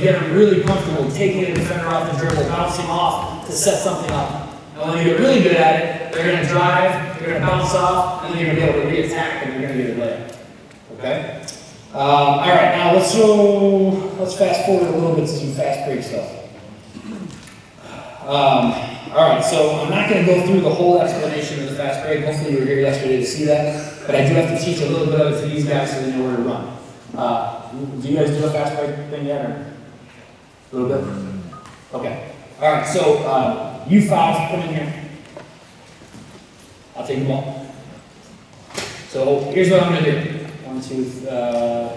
get them really comfortable taking a defender off the dribble, bouncing off to set something up. And when they get really good at it, they're going to drive, they're going to bounce off, and then they're going to be able to re-attack, and they're going to get a layup. Okay? All right, now let's fast forward a little bit to some fast break stuff. All right, so I'm not going to go through the whole explanation of the fast break. Hopefully you were here yesterday to see that. But I do have to teach a little bit of it to these guys so they know where to run. Do you guys do a fast break thing yet? Or? A little bit? Okay. All right, so you five, come in here. I'll take the ball. So here's what I'm going to do. One, two,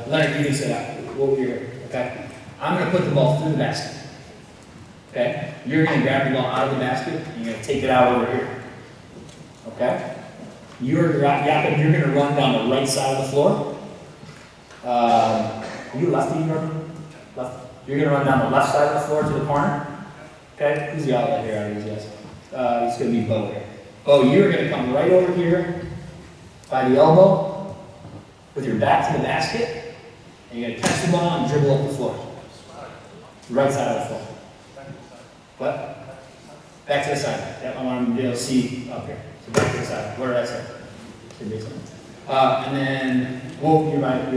Leonard, you can sit out. We'll be here, okay? I'm going to put the ball through the basket. Okay? You're going to grab the ball out of the basket, and you're going to take it out over here. Okay? You're going to run down the right side of the floor. Are you lefty, left? You're going to run down the left side of the floor to the corner. Okay? Who's the outlet here out of these guys? It's going to be Bo here. Bo, you're going to come right over here by the elbow with your back to the basket, and you're going to catch the ball and dribble up the floor. Right side of the floor. What? Back to the side. Yep, I want them to be able to see up here. So back to the side. What did I say? And then, whoa, you're left.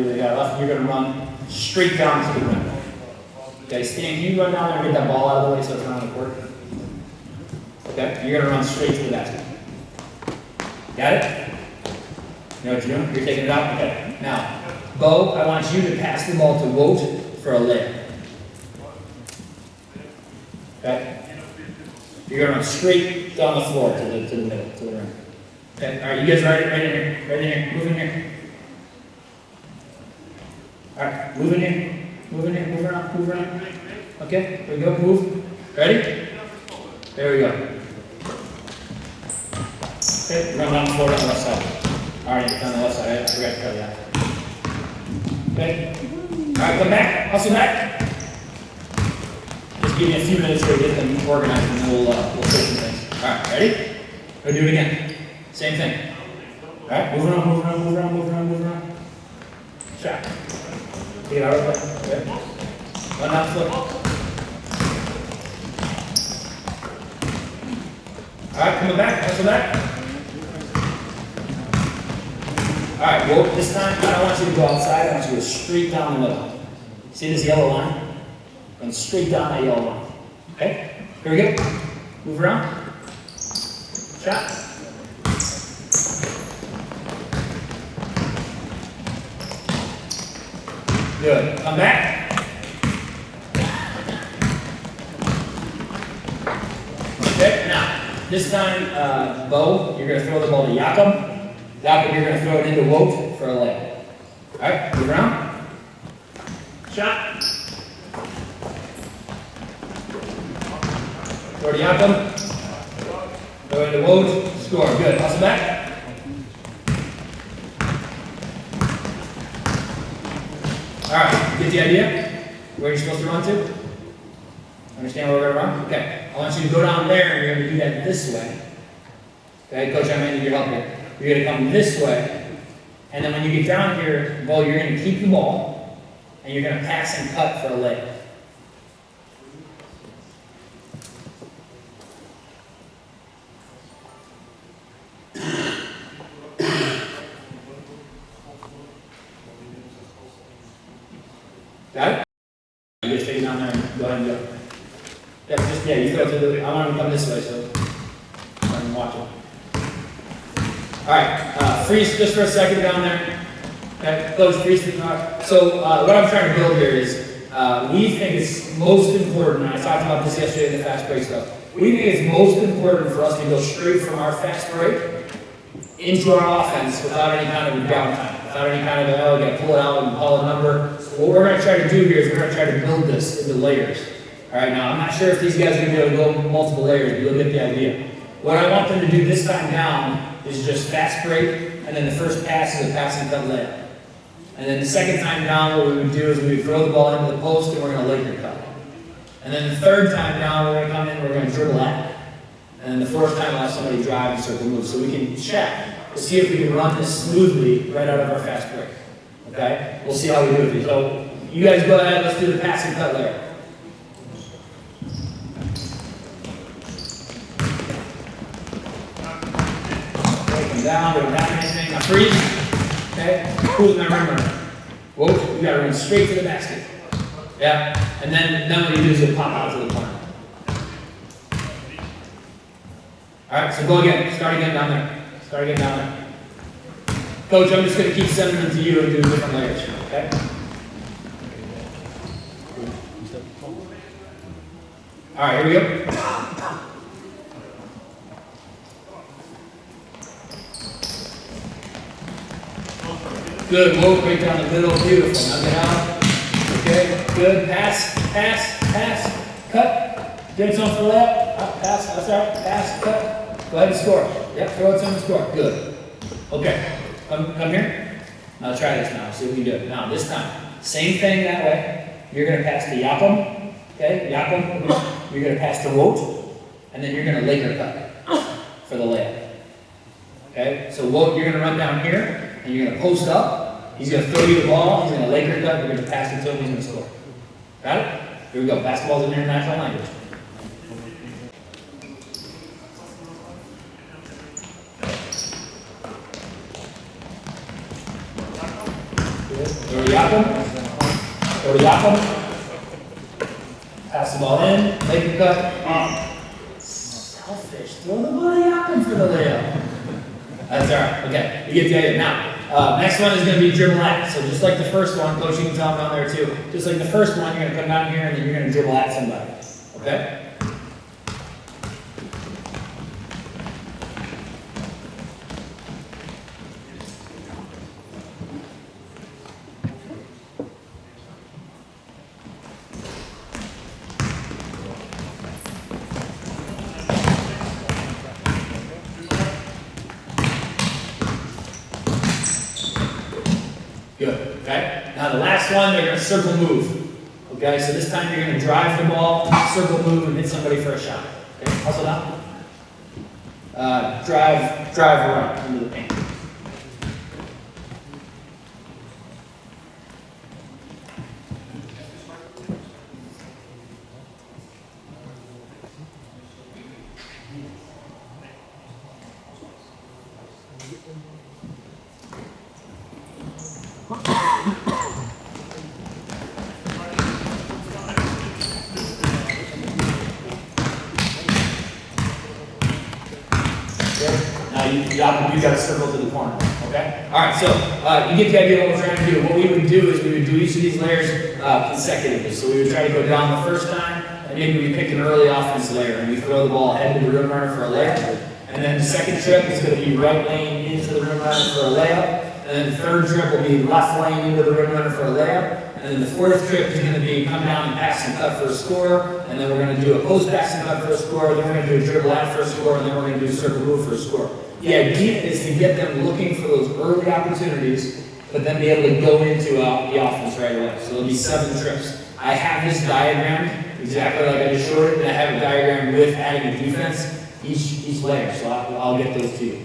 You're going to run straight down to the rim. Okay, Stan, can you run down there and get that ball out of the way so it's not on the court? Okay, you're going to run straight to the basket. Got it? You know what you're doing? You're taking it out? Okay. Now, Bo, I want you to pass the ball to Wout for a layup. Okay? You're going to run straight down the floor to the middle, to the rim. Okay? All right, you guys ready? Right in here. Right in here. Move in here. All right, move in here. Move in here. Move around. Move around. Okay, here we go. Move. Ready? There we go. Okay, run down the floor on the left side. All right, it's on the left side. I forgot to tell you that. Okay. All right, come back. Hustle back. Just give me a few minutes to get them organized, and we'll fix some things. All right, ready? Go do it again. Same thing. All right, move around, move around, move around, move around, move around. Shot. Take it out real quick. Okay. Run down the floor. All right, coming back. Hustle back. All right, well, this time I don't want you to go outside. I want you to go straight down the middle. See this yellow line? Run straight down that yellow line. Okay? Here we go. Move around. Shot. Good. Come back. Okay, now, this time, Bo, you're going to throw the ball to Jakob. Jakob, you're going to throw it into Wout for a layup. All right, move around. Shot. Throw to Jakob. Throw into Wout. Score. Good. Hustle back. All right, you get the idea? Where you're supposed to run to? Understand where we're going to run? Okay. I want you to go down there and you're going to do that this way. Okay, Coach, I might need your help here. You're going to come this way, and then when you get down here, Bo, you're going to keep the ball, and you're going to pass and cut for a layup. Got it? You just take it down there and go ahead and go. Yeah, you throw it to the, I want him to come this way, so I can watch it. All right, freeze just for a second down there. Okay, close, freeze. So what I'm trying to build here is we think it's most important, and I talked about this yesterday in the fast break stuff, we think it's most important for us to go straight from our fast break into our offense without any kind of downtime, without any kind of, we got to pull it out and call a number. What we're going to try to do here is we're going to try to build this into layers. All right, now I'm not sure if these guys are going to be able to go multiple layers, but you'll get the idea. What I want them to do this time down is just fast break, and then the first pass is a pass and cut layup. And then the second time down, what we would do is we would throw the ball into the post, and we're going to Laker cut. And then the third time down, we're going to come in, we're going to dribble at. And then the fourth time, we'll have somebody drive and circle move. So we can check to see if we can run this smoothly right out of our fast break. Okay? We'll see how we do it. So you guys go ahead, let's do the pass and cut layup. down, we don't have anything. Now freeze. Okay? Who's my rim runner? Whoa, you gotta run straight to the basket. Yeah? And then what you do is you pop out to the corner. Alright, so go again. Start again down there. Start again down there. Coach, I'm just gonna keep sending them to you and do different layers. Okay? Alright, here we go. Good, whoa, right down the middle, beautiful. Now get out. Okay, good, pass, cut. Get some for the layup. Pass, that's all right, pass, cut. Go ahead and score. Yep, throw it to and score. Good. Okay, come here. Now try this now, see what we do. Now this time, same thing that way. You're gonna pass to Yakum. Okay, Yakum. You're gonna pass to Wout. And then you're gonna Laker cut for the layup. Okay, so Wout, you're gonna run down here. And you're going to post up, he's going to throw you the ball, he's going to Laker cut, you're going to pass it to him, he's going to score. Got it? Here we go. Basketball's an international language. Go to Yakum. Pass the ball in, Laker cut. Selfish. Throw the ball to Yakum for the layup. That's all right. Okay, you get the idea. Now, next one is going to be dribble at. So just like the first one, Coach, you can tell them down there too. Just like the first one, you're going to come down here and then you're going to dribble at somebody. Okay? Good, okay? Now the last one, they're going to circle move. Okay, so this time you're going to drive the ball, circle move, and hit somebody for a shot. Okay, hustle down. Drive around into the paint. Now you got to circle to the corner, okay? All right, so you get the idea of what we're trying to do. What we would do is we would do each of these layers consecutively. So we would try to go down the first time, and maybe we pick an early offense layer, and we throw the ball ahead to the rim runner for a layup. And then the second trip is going to be right lane into the rim runner for a layup. And then the third trip will be left lane into the rim runner for a layup. And then the fourth trip is going to be come down and pass and cut for a score. And then we're going to do a post pass and cut for a score. Then we're going to do a dribble out for a score. And then we're going to do a circle move for a score. The idea is to get them looking for those early opportunities, but then be able to go into the offense right away. So there'll be 7 trips. I have this diagram exactly like I just showed it, and I have a diagram with adding a defense each layer. So I'll get those to you.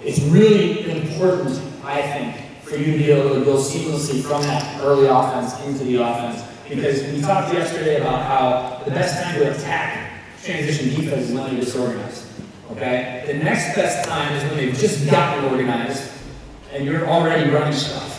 It's really important, I think, for you to be able to go seamlessly from that early offense into the offense. Because we talked yesterday about how the best time to attack transition defense is when they're disorganized. Okay? The next best time is when they've just gotten organized and you're already running stuff.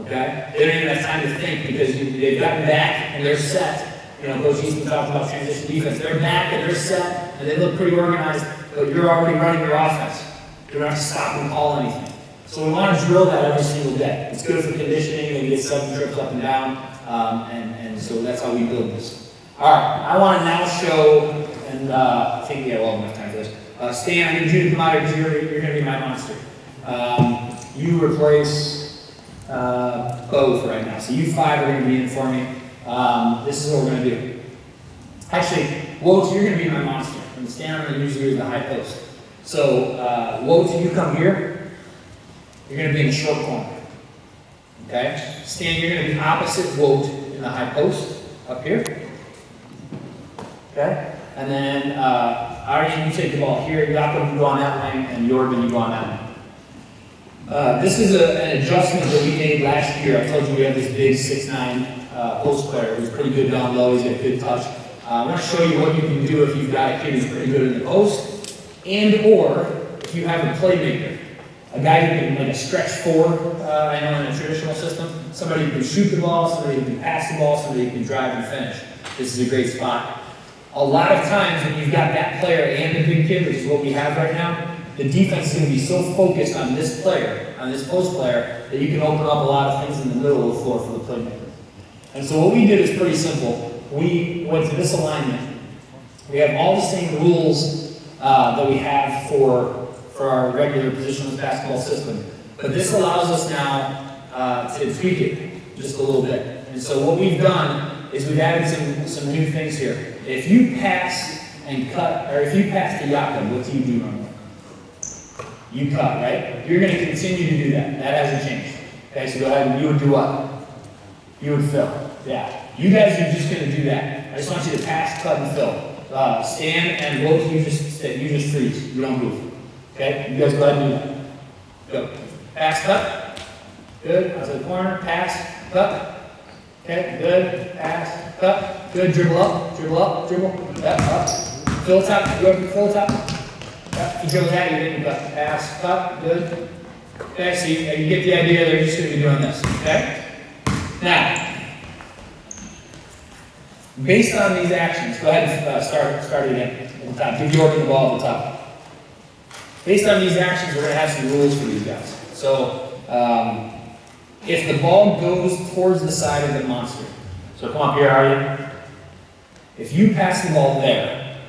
Okay? They don't even have time to think because they've gotten back and they're set. You know, Coach Easton talked about transition defense. They're back and they're set and they look pretty organized, but you're already running your offense. You don't have to stop and call anything. So we want to drill that every single day. It's good for conditioning, and you get 7 trips up and down, and so that's how we build this. All right, I want to now show, and I think we have all enough time for this. Stan, I need you to come out here because you're going to be my monster. You replace both right now. So you 5 are going to be in for me. This is what we're going to do. Actually, Wout, you're going to be my monster. And Stan, I'm going to use you as the high post. So, Wout, you come here. You're going to be in the short corner. Okay? Stan, you're going to be opposite Wout in the high post, up here. Okay? And then, Arjen, you take the ball here. Jakob, you go on that lane. And Jorgen, you go on that lane. This is an adjustment that we made last year. I told you we have this big 6'9" post player who's pretty good down low. He's got good touch. I want to show you what you can do if you've got a kid who's pretty good in the post. And or, if if you have a playmaker, a guy who can, like a stretch four, I know in a traditional system, somebody who can shoot the ball, somebody who can pass the ball, somebody who can drive and finish. This is a great spot. A lot of times when you've got that player and the big kid, which is what we have right now, the defense is going to be so focused on this player, on this post player, that you can open up a lot of things in the middle of the floor for the playmaker. And so what we did is pretty simple. We went to this alignment. We have all the same rules that we have for our regular positionless basketball system. But this allows us now to tweak it just a little bit. And so what we've done is we've added some new things here. If you pass and cut, or if you pass to Jakob, what do you do normally? You cut, right? You're going to continue to do that. That hasn't changed. Okay, so go ahead and you would do what? You would fill. Yeah. You guys are just going to do that. I just want you to pass, cut, and fill. Stand and look, you just freeze. You don't move. Okay? You guys go ahead and do that. Go. Pass, cut. Good. Out to the corner. Pass, cut. Okay, good. Pass, cut. Good. Dribble up, dribble. Yep, up. Fill top. Go ahead and fill top. Yep. If you dribble that, you didn't cut. Pass, cut. Good. Okay, so you get the idea. They're just going to be doing this. Okay? Now, based on these actions, go ahead and start it again at the top. Give Jordan the ball at the top. Based on these actions, we're going to have some rules for these guys. So, if the ball goes towards the side of the monster, so come up here, Arya. If you pass the ball there,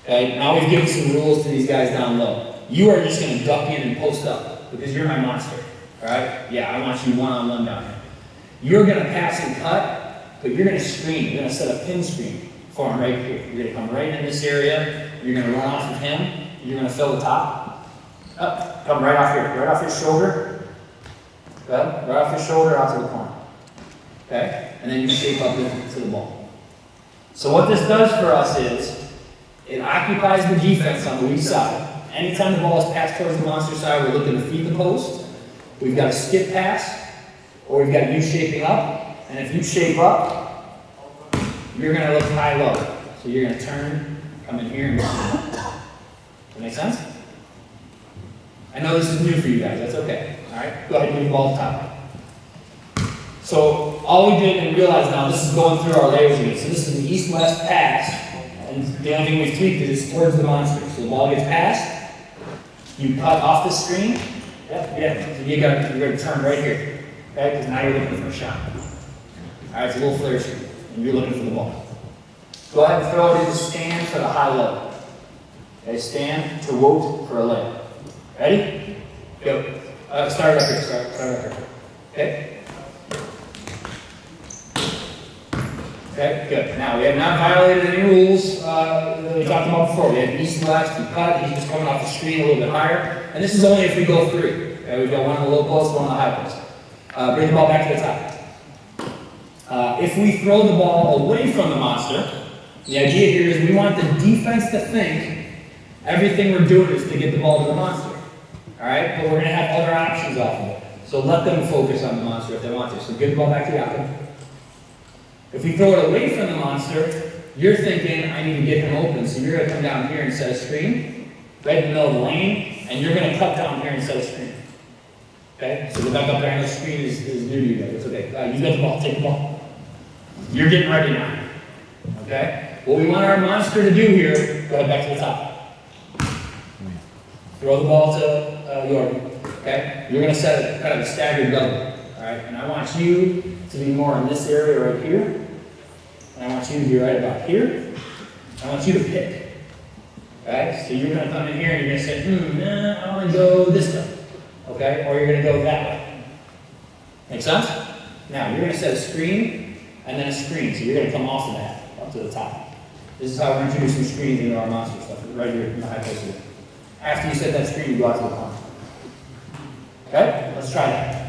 okay, now we've given some rules to these guys down low. You are just going to duck in and post up because you're my monster. All right? Yeah, I want you one-on-one down here. You're going to pass and cut, but you're going to screen. You're going to set a pin screen for him right here. You're going to come right in this area. You're going to run off of him. You're going to fill the top. Up. Come right off here. Right off your shoulder. Good. Right off your shoulder out to the corner. Okay? And then you shape up to the ball. So what this does for us is it occupies the defense on the weak side. Anytime the ball is passed towards the monster side, we're looking to feed the post. We've got a skip pass, or we've got you shaping up. And if you shape up, you're going to look high-low. So you're going to turn, come in here, and go. Does that make sense? I know this is new for you guys. That's okay. All right? Go ahead and move the ball to top. So all we did and realized now, this is going through our layers again. So this is an east-west pass. And the only thing we've tweaked is towards the monster. So the ball gets passed. You cut off the screen. Yep, yeah. So you're going to turn right here. Okay? Because now you're looking for a shot. All right, it's a little flare screen. And you're looking for the ball. Go ahead and throw it into stand for the high-low. Okay, stand to rote for a layup. Ready? Go. Start up here. Start up here. Okay? Okay, good. Now, we have not violated any rules that we talked about before. We had east and west, we cut, he's just coming off the screen a little bit higher. And this is only if we go three. Okay, we've got one on the low post, one on the high post. Bring the ball back to the top. If we throw the ball away from the monster, the idea here is we want the defense to think everything we're doing is to get the ball to the monster. All right? But we're going to have other options off of it. So let them focus on the monster if they want to. So give the ball back to Jakob. If we throw it away from the monster, you're thinking, I need to get him open. So you're going to come down here and set a screen, right in the middle of the lane, and you're going to cut down here and set a screen. Okay? So the back up there on the screen is new to you guys. It's okay. You got the ball. Take the ball. You're getting ready now. Okay? What we want our monster to do here, go ahead back to the top. Throw the ball to Jordan. Okay? You're going to set a kind of a staggered double. All right? And I want you to be more in this area right here. And I want you to be right about here. I want you to pick. Okay? So you're going to come in here and you're going to say, nah, I want to go this way. Okay? Or you're going to go that way. Make sense? Now, you're going to set a screen and then a screen. So you're going to come off of that up to the top. This is how we're introducing screens into our monster stuff, right here in the high post here. After you set that screen, you go out to the corner. Okay? Let's try that.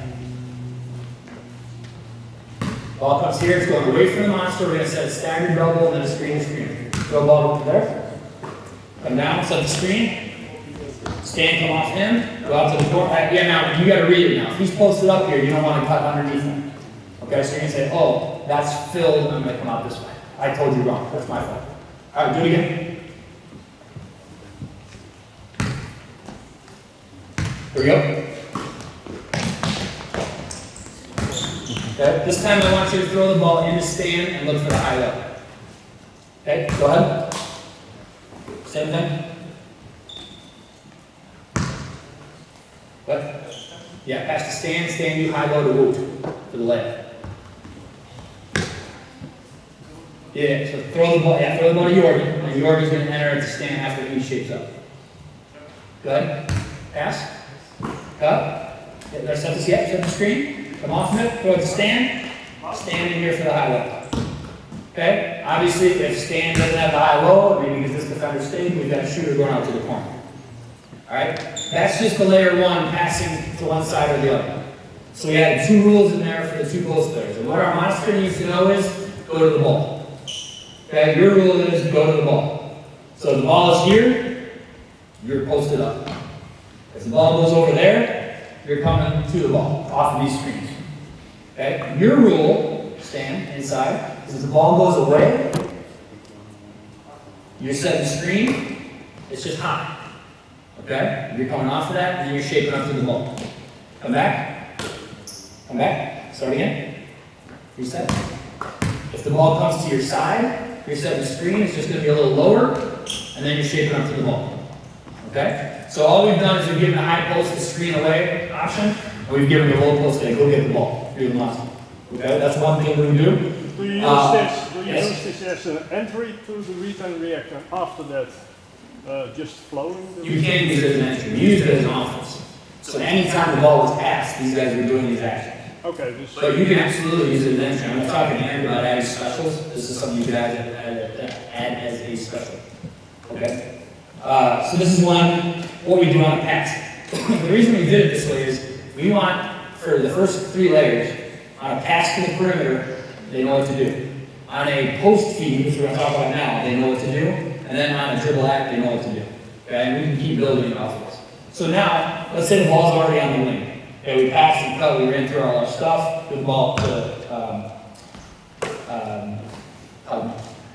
Ball comes here, it's going away from the monster. We're going to set a staggered double and then a screen. Throw the ball up there. Come down, set the screen. Stand, come off him. Go out to the corner. Yeah, now you got to read it now. If he's posted up here, you don't want to cut underneath him. Okay, so you're going to say, oh, that's filled. I'm going to come out this way. I told you wrong. That's my fault. All right, do it again. Here we go. Okay, this time I want you to throw the ball into stand and look for the high low. Okay, go ahead. Same thing. What? Yeah, pass to stand, you high low to woot for the layup. Yeah, so throw the ball to Jordan, and Jordan's going to enter into stand after he shapes up. Go ahead. Pass. Cut. Yeah, set the screen. Come off of it. Throw it to stand. Stand in here for the high low. Okay? Obviously, if stand doesn't have the high low, maybe because this defender stayed, we've got a shooter going out to the corner. Alright? That's just the layer one passing to one side or the other. So we added 2 rules in there for the 2 post players. And what our monster needs to know is go to the ball. Okay? Your rule is go to the ball. So the ball is here, you're posted up. If the ball goes over there, you're coming to the ball, off of these screens. Okay? Your rule, stand inside, is if the ball goes away, you're setting the screen, it's just high. Okay? You're coming off of that, and then you're shaping up to the ball. Come back. Come back. Start again. Reset. If the ball comes to your side, you're setting the screen, it's just going to be a little lower, and then you're shaping up to the ball. Okay? So all we've done is we've given the high post the screen away option, and we've given the low post a go get the ball. You're the monster. Okay? That's one thing we do. Do you use this as an entry to the return reactor after that? Just flowing? You can use it as an entry. We use it as an offense. So anytime the ball was passed, these guys were doing these actions. Okay. But you can absolutely use it as an entry. I'm not talking to Andrew about adding specials. This is something you can add as a special. Okay? So this is what we do on a pass. The reason we did it this way is we want, for the first 3 layers, on a pass to the perimeter, they know what to do. On a post feed, which we're going to talk about now, they know what to do. And then on a dribble act, they know what to do. Okay? And we can keep building off of this. So now, let's say the ball's already on the wing. Okay, we passed and cut, we ran through all our stuff, good ball to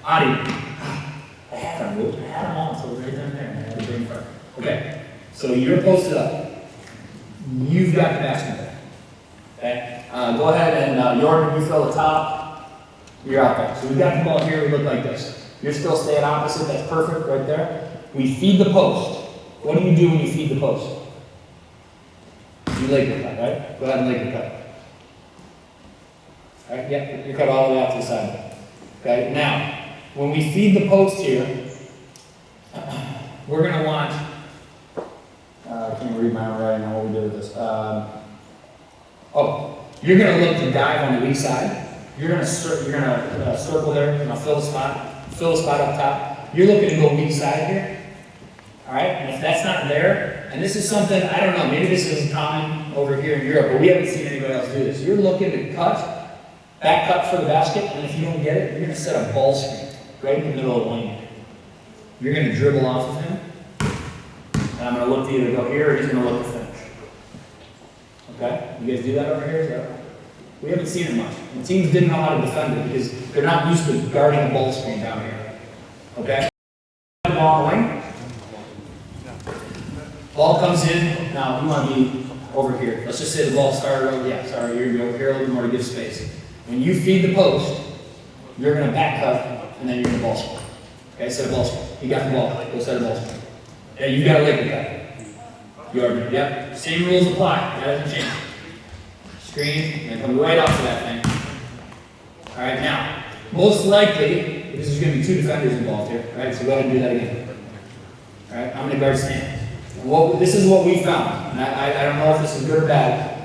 Adi. I had them all, so right down there, and I had to bring front. Okay, so you're posted up. You've got the basketball. Okay, go ahead and Jordan, you fill the top. You're out there. So we've got the ball here, we look like this. You're still staying opposite, that's perfect right there. We feed the post. What do you do when you feed the post? You leg your cut, right? Go ahead and leg your cut. All right, yeah, you cut all the way out to the side. Okay, now, when we feed the post here, we're going to want, I can't read my own writing on what we did with this. You're going to look to dive on the weak side. You're going to circle there, fill the spot up top. You're looking to go weak side here. All right, and if that's not there, and this is something, I don't know, maybe this isn't common over here in Europe, but we haven't seen anybody else do this. You're looking to back cut for the basket, and if you don't get it, you're going to set a ball screen right in the middle of the lane. You're going to dribble off of him, and I'm going to look to either go here or he's going to look to finish. Okay? You guys do that over here? Is that right? We haven't seen it much. And teams didn't know how to defend it because they're not used to guarding a ball screen down here. Okay? Ball on the wing. Ball comes in. Now, you want to be over here. Let's just say the ball started over. Yeah, sorry, you're going to be over here a little bit more to give space. When you feed the post, you're going to back cut, and then you're going to ball screen. Okay, set a ball screen. You got the ball. Go set a ball screen. Yeah, you got a leg cut. You are, yep. Same rules apply. That doesn't change. Screen, and come right off of that thing. All right, now, most likely, because there's going to be 2 defenders involved here. All right, so go ahead and do that again. All right, how many guards stand? This is what we found. And I don't know if this is good or bad.